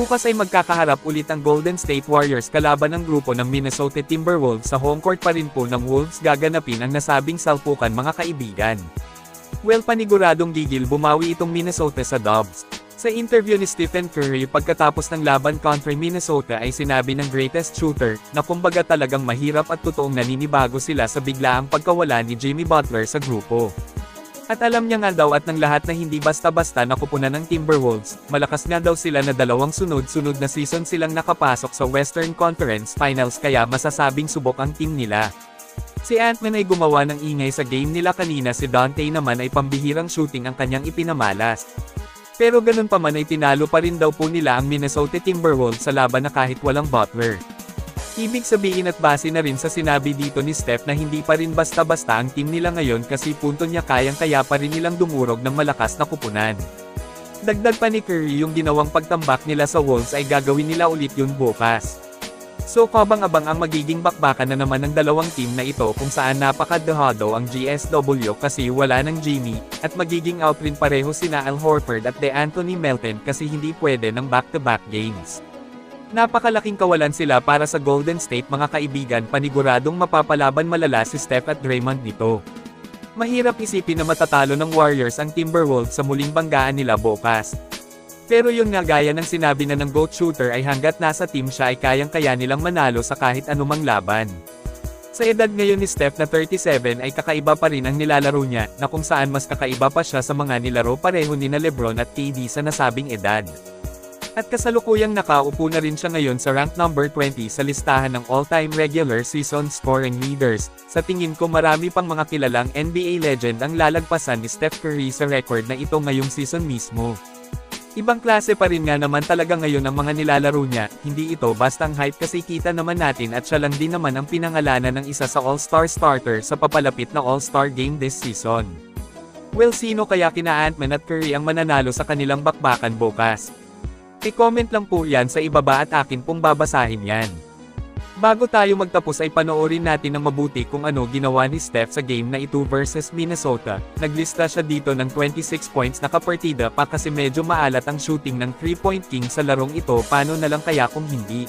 Bukas ay magkakaharap ulit ang Golden State Warriors kalaban ng grupo ng Minnesota Timberwolves sa home court pa rin po ng Wolves gaganapin ang nasabing salpukan mga kaibigan. Well, paniguradong gigil bumawi itong Minnesota sa Dubs. Sa interview ni Stephen Curry pagkatapos ng laban kontra Minnesota ay sinabi ng greatest shooter na kumbaga talagang mahirap at totoong naninibago sila sa biglaang pagkawala ni Jimmy Butler sa grupo. At alam niya nga daw at ng lahat na hindi basta-basta nakupunan ng Timberwolves, malakas nga daw sila na dalawang sunod-sunod na season silang nakapasok sa Western Conference Finals kaya masasabing subok ang team nila. Si Ant-Man ay gumawa ng ingay sa game nila kanina, si Dante naman ay pambihirang shooting ang kanyang ipinamalas. Pero ganun pa man ay tinalo pa rin daw po nila ang Minnesota Timberwolves sa laban na kahit walang Butler. Ibig sabihin at base na rin sa sinabi dito ni Steph na hindi pa rin basta-basta ang team nila ngayon kasi punto niya kayang-kaya pa rin nilang dumurog ng malakas na kupunan. Dagdag pa ni Curry yung ginawang pagtambak nila sa Wolves ay gagawin nila ulit yun bukas. So kabang-abang ang magiging bakbakan na naman ng dalawang team na ito kung saan napakadehado ang GSW kasi wala ng Jimmy, at magiging out rin pareho sina Al Horford at DeAnthony Melton kasi hindi pwede ng back-to-back games. Napakalaking kawalan sila para sa Golden State mga kaibigan, paniguradong mapapalaban malala si Steph at Draymond nito. Mahirap isipin na matatalo ng Warriors ang Timberwolves sa muling banggaan nila bukas. Pero yun nga, gaya ng sinabi na ng GOAT shooter ay hanggat nasa team siya ay kayang-kaya nilang manalo sa kahit anumang laban. Sa edad ngayon ni Steph na 37 ay kakaiba pa rin ang nilalaro niya, na kung saan mas kakaiba pa siya sa mga nilaro pareho nina LeBron at KD sa nasabing edad. At kasalukuyang nakaupo na rin siya ngayon sa rank number 20 sa listahan ng all-time regular season scoring leaders. Sa tingin ko marami pang mga kilalang NBA legend ang lalagpasan ni Steph Curry sa record na ito ngayong season mismo. Ibang klase pa rin nga naman talaga ngayon ang mga nilalaro niya, hindi ito bastang hype kasi kita naman natin at siya lang din naman ang pinangalanan ng isa sa all-star starter sa papalapit na all-star game this season. Well, sino kaya kina Ant-Man at Curry ang mananalo sa kanilang bakbakan bukas? I-comment lang po yan sa ibaba at akin pong babasahin yan. Bago tayo magtapos ay panoorin natin ng mabuti kung ano ginawa ni Steph sa game na ito versus Minnesota. Naglista siya dito ng 26 points na kapartida pa kasi medyo maalat ang shooting ng 3-point king sa larong ito, paano na lang kaya kung hindi.